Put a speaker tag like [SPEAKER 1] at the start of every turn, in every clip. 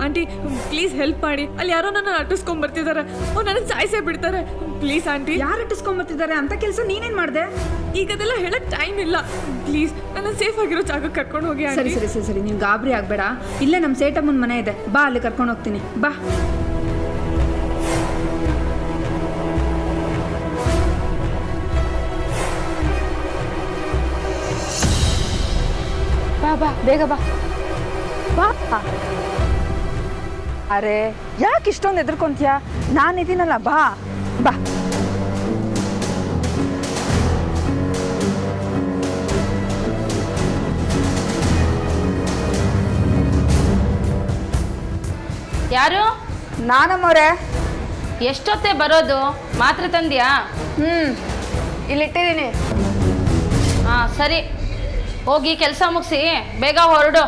[SPEAKER 1] Aunty please help ಮಾಡಿ, ಅಲ್ಲಿ ಯಾರೋ ನನ್ನ ಅಟ್ಟಿಸ್ಕೊಂಡ್ ಬರ್ತಿದ್ದಾರೆ, ಅವ್ರು ನನ್ನ ಸಾಯಿಸೇ ಬಿಡ್ತಾರೆ. Please aunty.
[SPEAKER 2] ಯಾರು ಅಟ್ಟಿಸ್ಕೊಂಡ್ ಬರ್ತಿದ್ದಾರೆ ಅಂತ ಕೆಲಸ ನೀನೇನ್ ಮಾಡ್ದೆ?
[SPEAKER 1] ಈಗ ಅದೆಲ್ಲ ಹೇಳಕ್ ಟೈಮ್ ಇಲ್ಲ. ಪ್ಲೀಸ್ ನನ್ನ ಸೇಫ್ ಆಗಿರೋ ಜಾಗಕ್ಕೆ ಕರ್ಕೊಂಡು ಹೋಗಿ.
[SPEAKER 2] ಸರಿ ಸರಿ ಸರಿ ಸರಿ, ನೀನ್ ಗಾಬರಿ ಆಗ್ಬೇಡ. ಇಲ್ಲೇ ನಮ್ಮ ಸೇಟಮ್ಮನ ಮನೆ ಇದೆ, ಬಾ ಅಲ್ಲಿ ಕರ್ಕೊಂಡು ಹೋಗ್ತೀನಿ. ಬಾ
[SPEAKER 3] ಬಾ ಬಾ ಬೇಗ ಬಾ ಬಾ.
[SPEAKER 2] ಅರೆ ಯಾಕೆ ಇಷ್ಟೊಂದು ಎದ್ರಕೊಂತೀಯ? ನಾನಿದ್ದೀನಲ್ಲ, ಬಾ ಬಾ.
[SPEAKER 3] ಯಾರು?
[SPEAKER 2] ನಾನಮ್ಮವ್ರೆ.
[SPEAKER 3] ಎಷ್ಟೊತ್ತೆ ಬರೋದು? ಮಾತ್ರೆ ತಂದ್ಯಾ?
[SPEAKER 2] ಇಲ್ಲಿಟ್ಟಿದ್ದೀನಿ.
[SPEAKER 3] ಹಾಂ ಸರಿ, ಹೋಗಿ ಕೆಲಸ ಮುಗಿಸಿ ಬೇಗ ಹೊರಡು.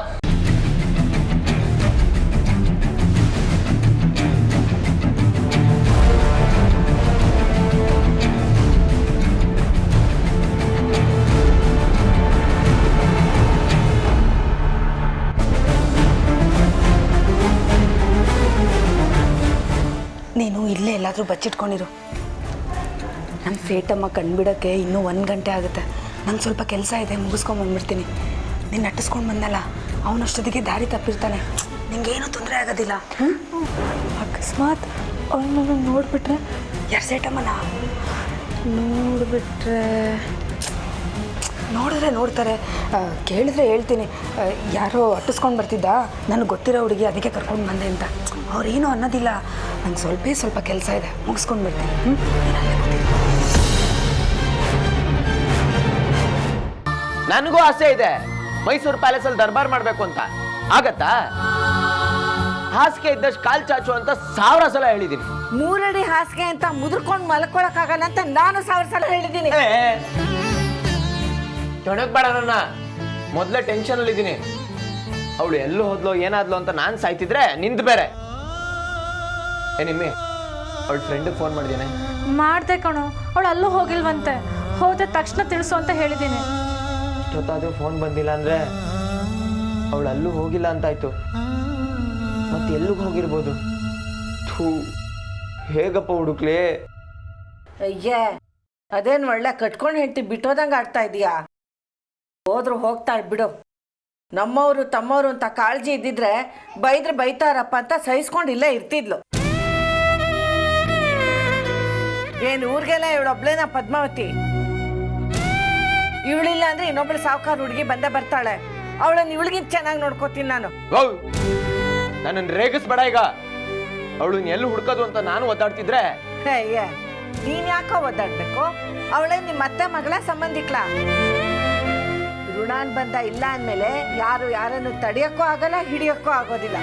[SPEAKER 2] ನೀನು ಇಲ್ಲೇ ಎಲ್ಲಾದರೂ ಬಚ್ಚಿಟ್ಕೊಂಡಿರು. ನಮ್ಮ ಸೇಟಮ್ಮ ಕಂಡುಬಿಡೋಕ್ಕೆ ಇನ್ನೂ 1 ಗಂಟೆ ಆಗುತ್ತೆ. ನಂಗೆ ಸ್ವಲ್ಪ ಕೆಲಸ ಇದೆ, ಮುಗಿಸ್ಕೊಂಡು ಬಂದ್ಬಿಡ್ತೀನಿ. ನೀನು ನಟ್ಟಿಸ್ಕೊಂಡು ಬಂದಲ್ಲ, ಅವನಷ್ಟೊತ್ತಿಗೆ ದಾರಿ ತಪ್ಪಿರ್ತಾನೆ, ನಿಂಗೇನು ತೊಂದರೆ ಆಗೋದಿಲ್ಲ. ಅಕಸ್ಮಾತ್ ಅವನು ನೋಡಿಬಿಟ್ರೆ? ಯಾರು ಸೇಟಮ್ಮನ ನೋಡಿಬಿಟ್ರೆ? ನೋಡಿದ್ರೆ ನೋಡ್ತಾರೆ, ಕೇಳಿದ್ರೆ ಹೇಳ್ತೀನಿ. ಯಾರೋ ಅಟ್ಟಿಸ್ಕೊಂಡು ಬರ್ತಿದ್ದ, ನನಗೆ ಗೊತ್ತಿರೋ ಹುಡುಗಿ, ಅದಕ್ಕೆ ಕರ್ಕೊಂಡು ಬಂದೆ ಅಂತ. ಅವ್ರೇನು ಅನ್ನೋದಿಲ್ಲ. ನಂಗೆ ಸ್ವಲ್ಪ ಕೆಲಸ ಇದೆ, ಮುಗಿಸ್ಕೊಂಡು ಬರ್ತೀನಿ.
[SPEAKER 4] ನನಗೂ ಆಸೆ ಇದೆ ಮೈಸೂರು ಪ್ಯಾಲೇಸಲ್ಲಿ ದರ್ಬಾರ್ ಮಾಡಬೇಕು ಅಂತ. ಆಗತ್ತಾ? ಹಾಸಿಗೆ ಇದ್ದಷ್ಟು ಕಾಲ್ ಚಾಚು ಅಂತ 1000 ಸಲ ಹೇಳಿದ್ದೀನಿ.
[SPEAKER 5] 3 ಅಡಿ ಹಾಸಿಗೆ ಅಂತ ಮುದ್ರಕೊಂಡು ಮಲ್ಕೊಳಕ್ಕಾಗಲ್ಲ ಅಂತ ನಾನು 1000 ಸಲ ಹೇಳಿದ್ದೀನಿ.
[SPEAKER 4] ತೊಡಗ್ಬೇಡ ನನ್ನ, ಮೊದಲೇ ಟೆನ್ಷನ್ ಅಲ್ಲಿ ಇದ್ದೀನಿ. ಅವಳು ಎಲ್ಲೂ ಹೋದ್ಲು ಏನಾದ್ಲು ಅಂತ ನಾನು ಸಾಯ್ತಿದ್ರೆ ನಿಂದು ಬೇರೆ. ನಿಮ್ಮಿ ಅವಳ ಫ್ರೆಂಡಿಗೆ ಫೋನ್ ಮಾಡಿದ್ದೇನೆ.
[SPEAKER 6] ಮಾಡ್ದೆ ಕಣೋ, ಅವಳು ಅಲ್ಲೂ ಹೋಗಿಲ್ವಂತೆ. ಹೋದ ತಕ್ಷಣ ತಿಳಿಸು ಅಂತ ಹೇಳಿದ್ದೀನಿ.
[SPEAKER 4] ಇಷ್ಟೊತ್ತಾದ್ರೂ ಫೋನ್ ಬಂದಿಲ್ಲ ಅಂದ್ರೆ ಅವಳು ಅಲ್ಲೂ ಹೋಗಿಲ್ಲ ಅಂತಾಯ್ತು. ಮತ್ತೆ ಎಲ್ಲಿಗೆ ಹೋಗಿರ್ಬೋದು? ಥೂ, ಹೇಗಪ್ಪ ಹುಡುಕ್ಲಿ?
[SPEAKER 5] ಅಯ್ಯೇ, ಅದೇನು ಒಳ್ಳೆ ಕಟ್ಕೊಂಡು ಹೆಂಡತಿ ಬಿಟ್ಟೋದಂಗೆ ಆಡ್ತಾ ಇದೀಯಾ? ಹೋದ್ರು ಹೋಗ್ತಾಳೆ ಬಿಡು. ನಮ್ಮವರು ತಮ್ಮವರು ಅಂತ ಕಾಳಜಿ ಇದ್ದಿದ್ರೆ ಬೈದ್ರೆ ಬೈತಾರಪ್ಪ ಅಂತ ಸಹಿಸ್ಕೊಂಡು ಇಲ್ಲೇ ಇರ್ತಿದ್ಲು. ಏನು ಊರಿಗೆಲ್ಲ ಇವಳೊಬ್ಳೇನ ಪದ್ಮಾವತಿ? ಇವಳಿಲ್ಲ ಅಂದ್ರೆ ಇನ್ನೊಬ್ಳು ಸಾವುಕಾರ ಹುಡುಗಿ ಬಂದೇ ಬರ್ತಾಳೆ. ಅವಳನ್ನ ಇವಳಿಗಿಂತ ಚೆನ್ನಾಗಿ ನೋಡ್ಕೋತೀನಿ ನಾನು.
[SPEAKER 4] ನನ್ನನ್ನು ರೇಗಿಸ್ಬೇಡ ಈಗ. ಅವಳನ್ನ ಎಲ್ಲಿ ಹುಡ್ಕೋದು ಅಂತ ನಾನು ಒದ್ದಾಡ್ತಿದ್ರೆ.
[SPEAKER 5] ಅಯ್ಯ, ನೀನ್ ಯಾಕೋ ಒದ್ದಾಡ್ಬೇಕು? ಅವಳೇ ನಿಮ್ಮ ಅತ್ತೆ ಮಗಳ ಸಂಬಂಧಿಕ್ಲಾ? ಋಣಾನ್ ಬಂದ ಇಲ್ಲ ಅಂದ್ಮೇಲೆ ಯಾರು ಯಾರನ್ನು ತಡಿಯಕ್ಕೂ ಆಗಲ್ಲ, ಹಿಡಿಯಕ್ಕೂ ಆಗೋದಿಲ್ಲ.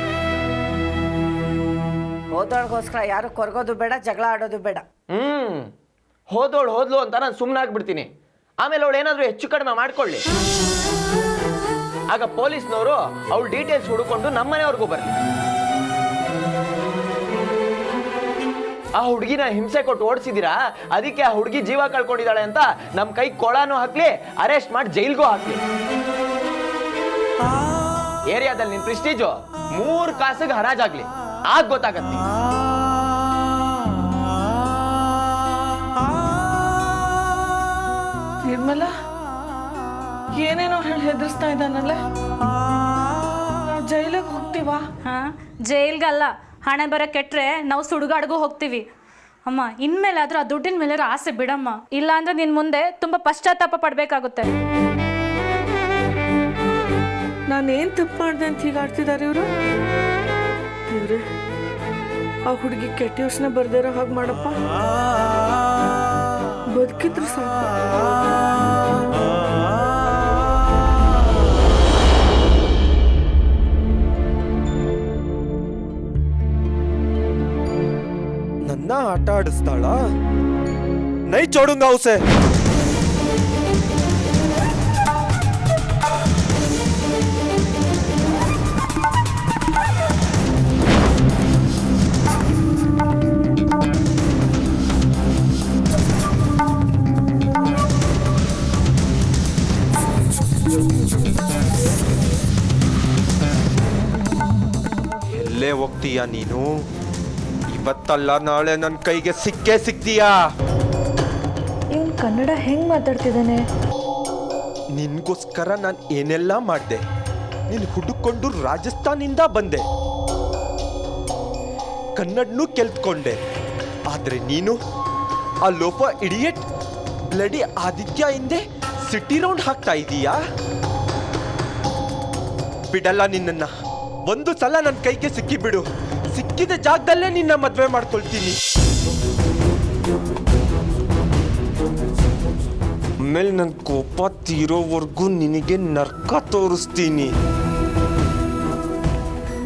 [SPEAKER 5] ಹೋದೊಳಗೋಸ್ಕರ ಯಾರು ಕೊರಗೋದು ಬೇಡ, ಜಗಳ ಆಡೋದು ಬೇಡ.
[SPEAKER 4] ಹೋದ್ಲು ಅಂತ ನಾನು ಸುಮ್ಮನೆ ಆಗ್ಬಿಡ್ತೀನಿ. ಆಮೇಲೆ ಅವಳು ಏನಾದರೂ ಹೆಚ್ಚು ಕಡಿಮೆ ಮಾಡ್ಕೊಳ್ಳಿ, ಆಗ ಪೊಲೀಸ್ನವರು ಅವಳು ಡೀಟೇಲ್ಸ್ ಹುಡುಕೊಂಡು ನಮ್ಮನೆಯವ್ರಿಗೂ ಬರಲಿ. ಆ ಹುಡುಗಿನ ಹಿಂಸೆ ಕೊಟ್ಟು ಓಡಿಸಿದಿರಾ, ಅದಕ್ಕೆ ಆ ಹುಡುಗಿ ಜೀವ ಕಳ್ಕೊಂಡಿದ್ದಾಳೆ ಅಂತ ನಮ್ಮ ಕೈ ಕೊಳಾನು ಹಾಕ್ಲಿ, ಅರೆಸ್ಟ್ ಮಾಡಿ ಜೈಲ್ಗೂ ಹಾಕ್ಲಿ. ಏರಿಯಾದಲ್ಲಿ ನಿನ್ ಪ್ರೆಸ್ಟೀಜು 3 ಕಾಸಿಗೆ ಹರಾಜಾಗ್ಲಿ, ಆಗ ಗೊತ್ತಾಗತ್ತೆ.
[SPEAKER 1] ನಿರ್ಮಲ ಏನೇನೋ ಹೇಳಿ ಹೆದರ್ಸ್ತಾ ಇದ್ದಾನಲ್ಲ. ಜೈಲಿಗೆ ಹೋಗ್ತೀವಾ?
[SPEAKER 6] ಹಾಂ, ಜೈಲ್ಗಲ್ಲ, ಹಣೆ ಬರ ಕೆಟ್ಟರೆ ನಾವು ಸುಡುಗಾಡ್ಗೂ ಹೋಗ್ತೀವಿ. ಅಮ್ಮ, ಇನ್ಮೇಲಾದ್ರೂ ಆ ದುಡ್ಡಿನ ಮೇಲೆ ಆಸೆ ಬಿಡಮ್ಮ. ಇಲ್ಲ ಅಂದ್ರೆ ನಿನ್ ಮುಂದೆ ತುಂಬಾ ಪಶ್ಚಾತ್ತಾಪ ಪಡ್ಬೇಕಾಗುತ್ತೆ.
[SPEAKER 1] ನಾನೇನ್ ತಪ್ಪು ಮಾಡ್ದೆ ಅಂತ ಹೀಗಾಡ್ತಿದ್ದಾರೆ ಇವರು. ಇವ್ರೆ, ಆ ಹುಡುಗಿ ಕೆಟ್ಟ ಯೋಚನೆ ಬರ್ದಿರೋ ಹಾಗೆ ಮಾಡಪ್ಪ. ಬದುಕಿದ್ರು ಸಾಕು.
[SPEAKER 7] ನನ್ನ ಆಟ ಆಡಿಸ್ತಾಳ? ನೈ ಚೋಡುಂಗ ಉಸೆ. ಎಲ್ಲೇ ಹೋಗ್ತಾ ಸಿಗ್ತೀಯಾ ನೀನು? ಇವತ್ತಲ್ಲ ನಾಳೆ ನನ್ನ ಕೈಗೆ ಸಿಕ್ಕೇ ಸಿಗ್ತೀಯಾ?
[SPEAKER 1] ಇವನು ಕನ್ನಡ ಹೆಂಗೆ ಮಾತಾಡ್ತಿದ್ದಾನೆ?
[SPEAKER 7] ನಿನ್ಗೋಸ್ಕರ ನಾನು ಏನೆಲ್ಲ ಮಾಡಿದೆ. ನೀನು ಹುಡುಕೊಂಡು ರಾಜಸ್ಥಾನಿಂದ ಬಂದೆ, ಕನ್ನಡನೂ ಕಲ್ತ್ಕೊಂಡೆ. ಆದರೆ ನೀನು ಆ ಲೋಫ ಇಡಿಯಟ್ ಬ್ಲಡಿ ಆದಿತ್ಯ ಹಿಂದೆ ಸಿಟಿ ರೌಂಡ್ ಹಾಕ್ತಾ ಇದೀಯಾ? ಬಿಡಲ್ಲ ನಿನ್ನನ್ನ. ಒಂದು ಸಲ ನನ್ನ ಕೈಗೆ ಸಿಕ್ಕಿಬಿಡು, ಸಿಕ್ಕಿದ ಜಾಗದಲ್ಲೇ ನಿನ್ನ ಮದುವೆ ಮಾಡ್ಕೊಳ್ತೀನಿ. ಆಮೇಲೆ ನನ್ನ ಕೋಪ ತೀರೋವರೆಗೂ ನಿನಗೆ ನರ್ಕ ತೋರಿಸ್ತೀನಿ.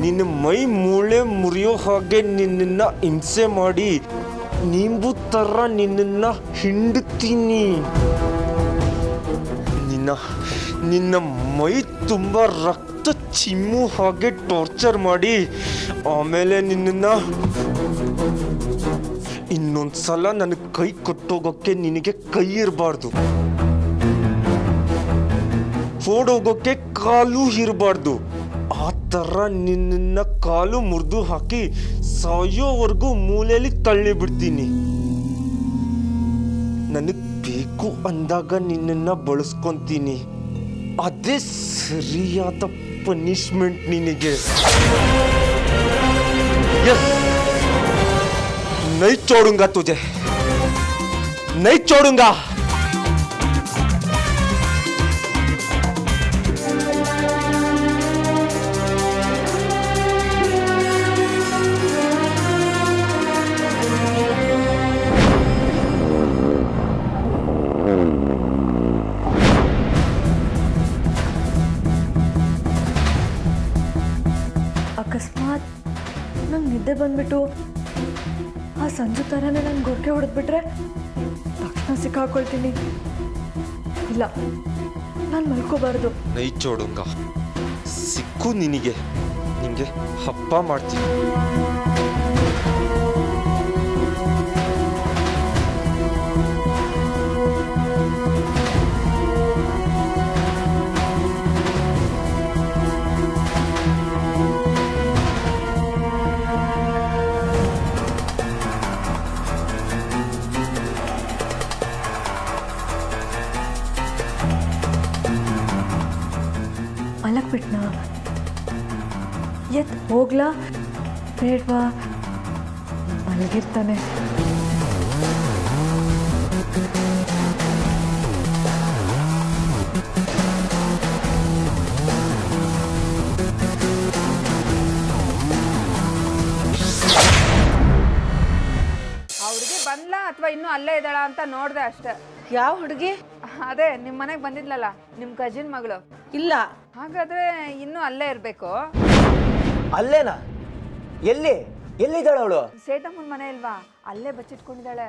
[SPEAKER 7] ನಿನ್ನ ಮೈ ಮೂಳೆ ಮುರಿಯೋ ಹಾಗೆ ನಿನ್ನನ್ನ ಹಿಂಸೆ ಮಾಡಿ ನಿಂಬು ಥರ ನಿನ್ನನ್ನ ಹಿಂಡ್ತೀನಿ. ನಿನ್ನ ಮೈ ತುಂಬ ರಕ್ತ ಚಿಮ್ಮು ಹಾಗೆ ಟಾರ್ಚರ್ ಮಾಡಿ ಆಮೇಲೆ ನಿನ್ನನ್ನ ಇನ್ನೊಂದ್ಸಲ ನನಗೆ ಕೈ ಕೊಟ್ಟೋಗೋಕ್ಕೆ ನಿನಗೆ ಕೈ ಇರಬಾರ್ದು, ಓಡೋಗೋಕ್ಕೆ ಕಾಲು ಇರಬಾರ್ದು. ಆ ಥರ ನಿನ್ನ ಕಾಲು ಮುರಿದು ಹಾಕಿ ಸಾಯೋವರೆಗೂ ಮೂಲೆಯಲ್ಲಿ ತಳ್ಳಿ ಬಿಡ್ತೀನಿ. ನನಗೆ ಬೇಕು ಅಂದಾಗ ನಿನ್ನನ್ನು ಬಳಸ್ಕೊಂತೀನಿ. ಅದೇ ಸರಿಯಾದ ಪನಿಷ್ಮೆಂಟ್ ನಿನಗೆ. नहीं छोड़ूंगा तुझे, नहीं छोड़ूंगा.
[SPEAKER 1] ಅಕಸ್ಮಾತ್ ನಂಗೆ ನಿದ್ದೆ ಬಂದ್ಬಿಟ್ಟು ಆ ಸಂಜು ಥರನೇ ನಾನು ಗೊರಕೆ ಹೊಡೆದ್ಬಿಟ್ರೆ ತಕ್ಷಣ ಸಿಕ್ಕಾಕೊಳ್ತೀನಿ. ಇಲ್ಲ, ನಾನು ಮಲ್ಕೋಬಾರ್ದು.
[SPEAKER 7] ನೈ ಚೋಡುಂಗ, ಸಿಕ್ಕು ನಿನಗೆ ಹಬ್ಬ ಮಾಡ್ತೀನಿ.
[SPEAKER 1] ಮಲಗ್ಬಿಟ್ನಾ? ಎತ್ ಹೋಗ್ಲಾ ಬೇಡ್ವಾ? ಮಲಗಿರ್ತಾನೆ.
[SPEAKER 8] ಹುಡುಗಿ ಬಂದ್ಲ ಅಥವಾ ಇನ್ನೂ ಅಲ್ಲೇ ಇದ್ದಾಳ ಅಂತ ನೋಡ್ದೆ ಅಷ್ಟೇ.
[SPEAKER 5] ಯಾವ ಹುಡುಗಿ?
[SPEAKER 8] ಅದೇ ನಿಮ್ಮ ಮನೆಗೆ ಬಂದಿದ್ಲಲ್ಲ, ನಿಮ್ಮ ಕಜಿನ್ ಮಗಳು.
[SPEAKER 5] ಇಲ್ಲ.
[SPEAKER 8] ಹಾಗಾದ್ರೆ ಇನ್ನೂ ಅಲ್ಲೇ ಇರಬೇಕು.
[SPEAKER 4] ಅಲ್ಲೇನಾ? ಎಲ್ಲಿದ್ದಾಳೆ ಅವಳು?
[SPEAKER 8] ಸೇಟಮ್ಮನ ಮನೆ ಇಲ್ವಾ, ಅಲ್ಲೇ ಬಚ್ಚಿಟ್ಕೊಂಡಿದ್ದಾಳೆ.